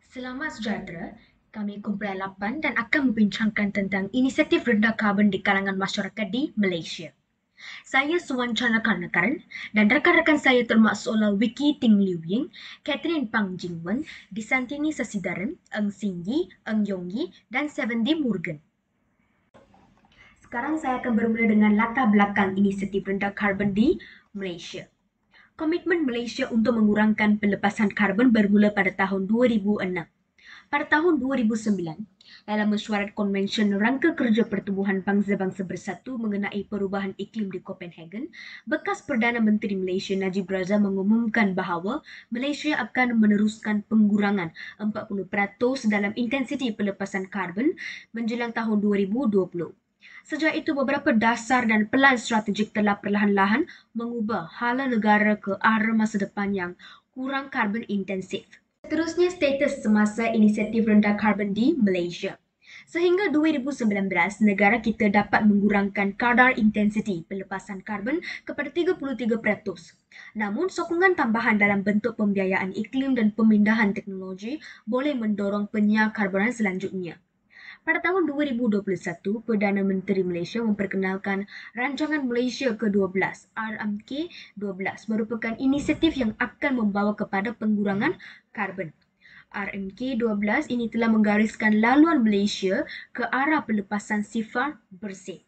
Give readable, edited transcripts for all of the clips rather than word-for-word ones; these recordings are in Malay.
Selamat sejahtera, kami kumpulan 8 dan akan membincangkan tentang inisiatif rendah karbon di kalangan masyarakat di Malaysia. Saya Suwan Chandrakarnakaran dan rakan-rakan saya termasuklah Wiki Ting Liu Ying, Catherine Pang Jingwen, Disantini Sasidaran, Eng Singyi, Eng Yongyi, dan Sevendi Morgan. Sekarang saya akan bermula dengan latar belakang inisiatif rendah karbon di Malaysia. Komitmen Malaysia untuk mengurangkan pelepasan karbon bermula pada tahun 2006. Pada tahun 2009, dalam mesyuarat Konvensyen Rangka Kerja Pertubuhan Bangsa-Bangsa Bersatu mengenai perubahan iklim di Copenhagen, bekas Perdana Menteri Malaysia Najib Razak mengumumkan bahawa Malaysia akan meneruskan pengurangan 40% dalam intensiti pelepasan karbon menjelang tahun 2020. Sejak itu, beberapa dasar dan pelan strategik telah perlahan-lahan mengubah hala negara ke arah masa depan yang kurang karbon intensif. Seterusnya, status semasa inisiatif rendah karbon di Malaysia. Sehingga 2019, negara kita dapat mengurangkan kadar intensiti pelepasan karbon kepada 33%. Namun, sokongan tambahan dalam bentuk pembiayaan iklim dan pemindahan teknologi boleh mendorong penyakarbonan selanjutnya. Pada tahun 2021, Perdana Menteri Malaysia memperkenalkan Rancangan Malaysia ke-12 (RMK-12) merupakan inisiatif yang akan membawa kepada pengurangan karbon. RMK-12 ini telah menggariskan laluan Malaysia ke arah pelepasan sifar bersih.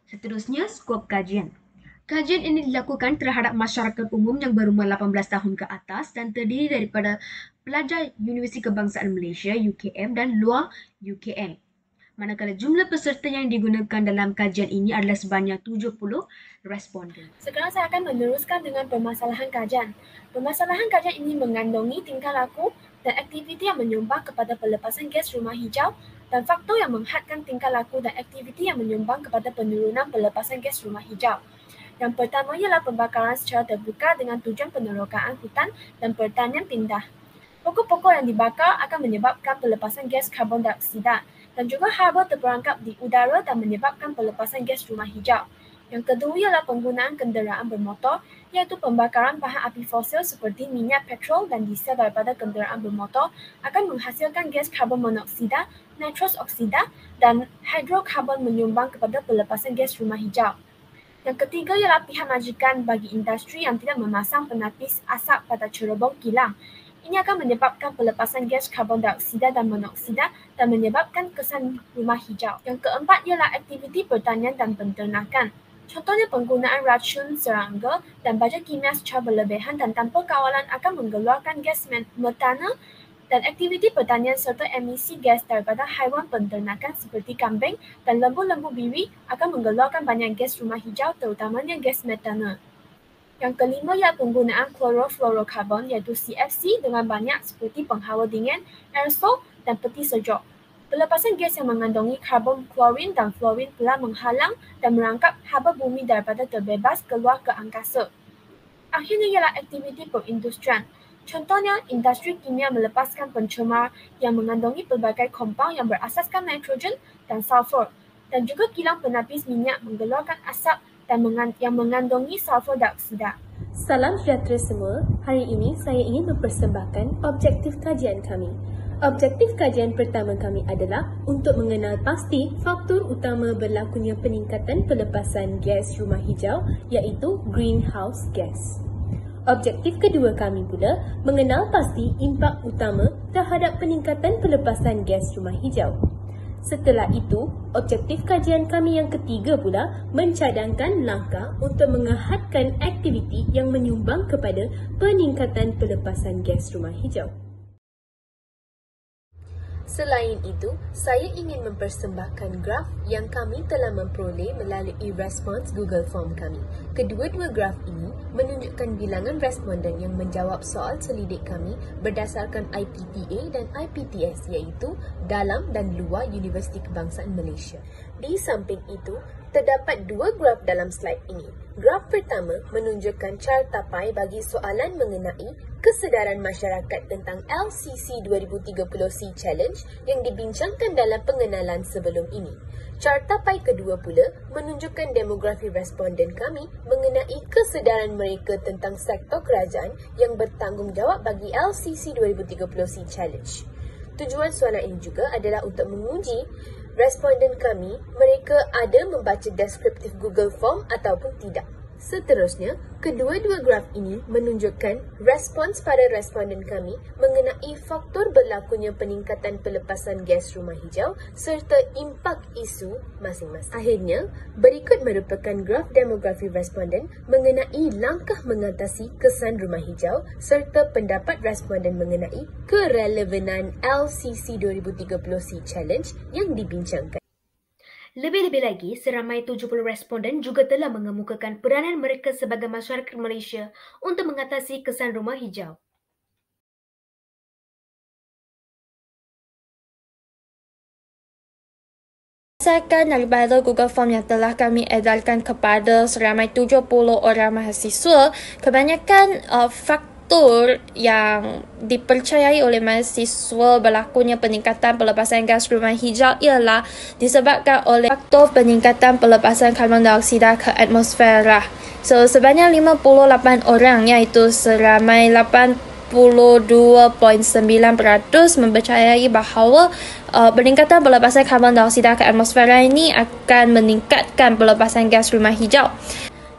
Seterusnya, skop kajian. Kajian ini dilakukan terhadap masyarakat umum yang berumur 18 tahun ke atas dan terdiri daripada pelajar Universiti Kebangsaan Malaysia (UKM) dan luar UKM. Manakala jumlah peserta yang digunakan dalam kajian ini adalah sebanyak 70 responden. Sekarang saya akan meneruskan dengan permasalahan kajian. Permasalahan kajian ini mengandungi tingkah laku dan aktiviti yang menyumbang kepada pelepasan gas rumah hijau dan faktor yang menghadkan tingkah laku dan aktiviti yang menyumbang kepada penurunan pelepasan gas rumah hijau. Yang pertama ialah pembakaran secara terbuka dengan tujuan penerokaan hutan dan pertanian pindah. Pokok-pokok yang dibakar akan menyebabkan pelepasan gas karbon dioksida dan juga haba terperangkap di udara dan menyebabkan pelepasan gas rumah hijau. Yang kedua ialah penggunaan kenderaan bermotor, iaitu pembakaran bahan api fosil seperti minyak petrol dan diesel daripada kenderaan bermotor akan menghasilkan gas karbon monoksida, nitrous oksida dan hidrokarbon menyumbang kepada pelepasan gas rumah hijau. Yang ketiga ialah pihak majikan bagi industri yang tidak memasang penapis asap pada cerobong kilang. Ini akan menyebabkan pelepasan gas karbon dioksida dan monoksida dan menyebabkan kesan rumah hijau. Yang keempat ialah aktiviti pertanian dan penternakan. Contohnya penggunaan racun serangga dan baja kimia secara berlebihan dan tanpa kawalan akan mengeluarkan gas metana dan aktiviti pertanian serta emisi gas daripada haiwan penternakan seperti kambing dan lembu-lembu biwi akan mengeluarkan banyak gas rumah hijau terutamanya gas metana. Yang kelima ialah penggunaan klorofluorokarbon iaitu CFC dengan banyak seperti penghawa dingin, aerosol dan peti sejuk. Pelepasan gas yang mengandungi karbon klorin dan fluorin telah menghalang dan merangkap haba bumi daripada terbebas keluar ke angkasa. Akhirnya ialah aktiviti perindustrian. Contohnya, industri kimia melepaskan pencemar yang mengandungi pelbagai kompaun yang berasaskan nitrogen dan sulfur dan juga kilang penapis minyak mengeluarkan asap dan yang mengandungi sulfur dioksida. Salam sejahtera semua. Hari ini saya ingin mempersembahkan objektif kajian kami. Objektif kajian pertama kami adalah untuk mengenal pasti faktor utama berlakunya peningkatan pelepasan gas rumah hijau iaitu greenhouse gas. Objektif kedua kami pula mengenal pasti impak utama terhadap peningkatan pelepasan gas rumah hijau. Setelah itu, objektif kajian kami yang ketiga pula mencadangkan langkah untuk mengahadkan aktiviti yang menyumbang kepada peningkatan pelepasan gas rumah hijau. Selain itu, saya ingin mempersembahkan graf yang kami telah memperoleh melalui respons Google Form kami. Kedua-dua graf ini menunjukkan bilangan responden yang menjawab soal selidik kami berdasarkan IPTA dan IPTS iaitu dalam dan luar Universiti Kebangsaan Malaysia. Di samping itu, Terdapat dua graf dalam slide ini. Graf pertama menunjukkan cartapai bagi soalan mengenai kesedaran masyarakat tentang LCC 2030C Challenge yang dibincangkan dalam pengenalan sebelum ini. Cartapai kedua pula menunjukkan demografi responden kami mengenai kesedaran mereka tentang sektor kerajaan yang bertanggungjawab bagi LCC 2030C Challenge. Tujuan soalan ini juga adalah untuk menguji responden kami, mereka ada membaca deskriptif Google Form ataupun tidak. Seterusnya, kedua-dua graf ini menunjukkan respons pada responden kami mengenai faktor berlakunya peningkatan pelepasan gas rumah hijau serta impak isu masing-masing. Akhirnya, berikut merupakan graf demografi responden mengenai langkah mengatasi kesan rumah hijau serta pendapat responden mengenai kerelevanan LCC 2030C Challenge yang dibincangkan. Lebih-lebih lagi, seramai 70 responden juga telah mengemukakan peranan mereka sebagai masyarakat Malaysia untuk mengatasi kesan rumah hijau. Berdasarkan daripada Google Form yang telah kami edarkan kepada seramai 70 orang mahasiswa, kebanyakan faktor yang dipercayai oleh mahasiswa berlakunya peningkatan pelepasan gas rumah hijau ialah disebabkan oleh faktor peningkatan pelepasan karbon dioksida ke atmosfera. So, sebanyak 58 orang iaitu seramai 82.9% mempercayai bahawa peningkatan pelepasan karbon dioksida ke atmosfera ini akan meningkatkan pelepasan gas rumah hijau.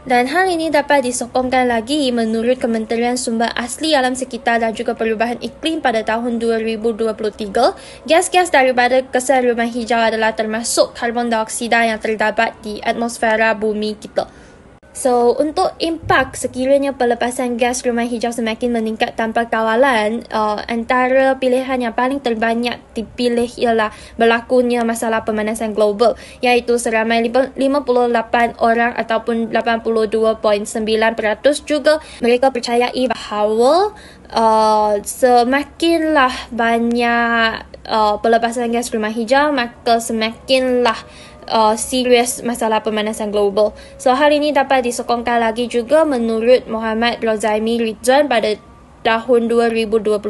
Dan hal ini dapat disokongkan lagi menurut Kementerian Sumber Asli Alam Sekitar dan juga Perubahan Iklim pada tahun 2023. Gas-gas daripada kesan rumah hijau adalah termasuk karbon dioksida yang terdapat di atmosfera bumi kita. So, untuk impak sekiranya pelepasan gas rumah hijau semakin meningkat tanpa kawalan, antara pilihan yang paling terbanyak dipilih ialah berlakunya masalah pemanasan global, iaitu seramai 58 orang ataupun 82.9% juga mereka percayai bahawa semakinlah banyak pelepasan gas rumah hijau, maka semakinlah serius masalah pemanasan global. So, hal ini dapat disokongkan lagi juga menurut Muhammad Rozaimi Ridwan pada tahun 2022.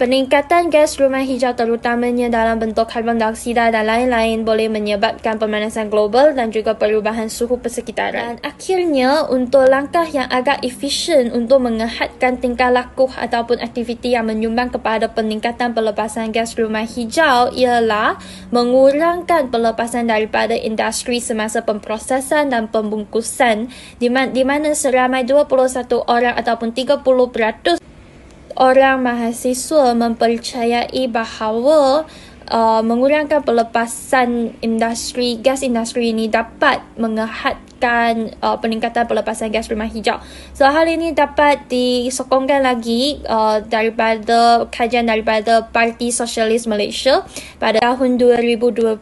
Peningkatan gas rumah hijau terutamanya dalam bentuk karbon dioksida dan lain-lain boleh menyebabkan pemanasan global dan juga perubahan suhu persekitaran. Dan akhirnya, untuk langkah yang agak efisien untuk mengehatkan tingkah laku ataupun aktiviti yang menyumbang kepada peningkatan pelepasan gas rumah hijau ialah mengurangkan pelepasan daripada industri semasa pemprosesan dan pembungkusan di mana seramai 21 orang ataupun 30% orang mahasiswa mempercayai bahawa mengurangkan pelepasan gas industri ini dapat mengehatkan peningkatan pelepasan gas rumah hijau. So, hal ini dapat disokongkan lagi daripada kajian daripada Parti Sosialis Malaysia pada tahun 2020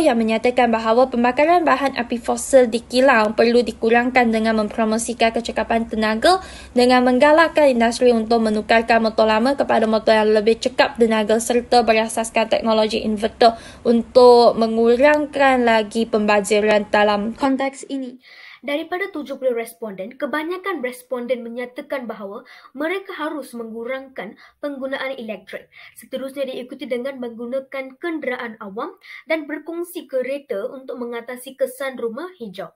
yang menyatakan bahawa pembakaran bahan api fosil di kilang perlu dikurangkan dengan mempromosikan kecekapan tenaga dengan menggalakkan industri untuk menukarkan motor lama kepada motor yang lebih cekap tenaga serta berasaskan teknologi inverter untuk mengurangkan lagi pembaziran dalam konteks ini. Daripada 70 responden, kebanyakan responden menyatakan bahawa mereka harus mengurangkan penggunaan elektrik. Seterusnya diikuti dengan menggunakan kenderaan awam dan berkongsi kereta untuk mengatasi kesan rumah hijau.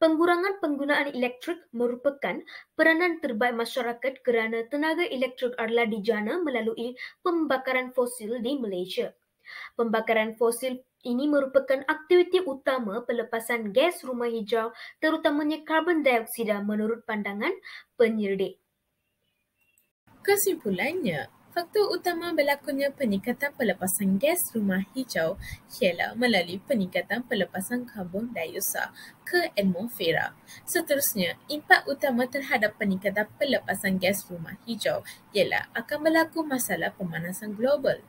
Pengurangan penggunaan elektrik merupakan peranan terbaik masyarakat kerana tenaga elektrik adalah dijana melalui pembakaran fosil di Malaysia. Pembakaran fosil ini merupakan aktiviti utama pelepasan gas rumah hijau, terutamanya karbon dioksida menurut pandangan penyelidik. Kesimpulannya, faktor utama berlakunya peningkatan pelepasan gas rumah hijau ialah melalui peningkatan pelepasan karbon dioksida ke atmosfera. Seterusnya, impak utama terhadap peningkatan pelepasan gas rumah hijau ialah akan berlaku masalah pemanasan global.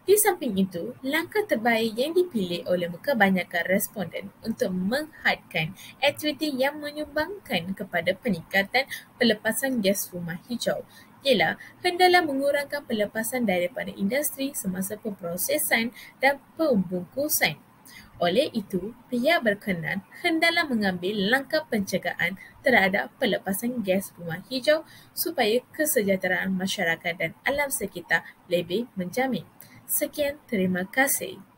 Di samping itu, langkah terbaik yang dipilih oleh kebanyakan responden untuk menghadkan aktiviti yang menyumbangkan kepada peningkatan pelepasan gas rumah hijau ialah hendaklah mengurangkan pelepasan daripada industri semasa pemprosesan dan pembungkusan. Oleh itu, pihak berkenan hendaklah mengambil langkah pencegahan terhadap pelepasan gas rumah hijau supaya kesejahteraan masyarakat dan alam sekitar lebih menjamin. Sekian, terima kasih.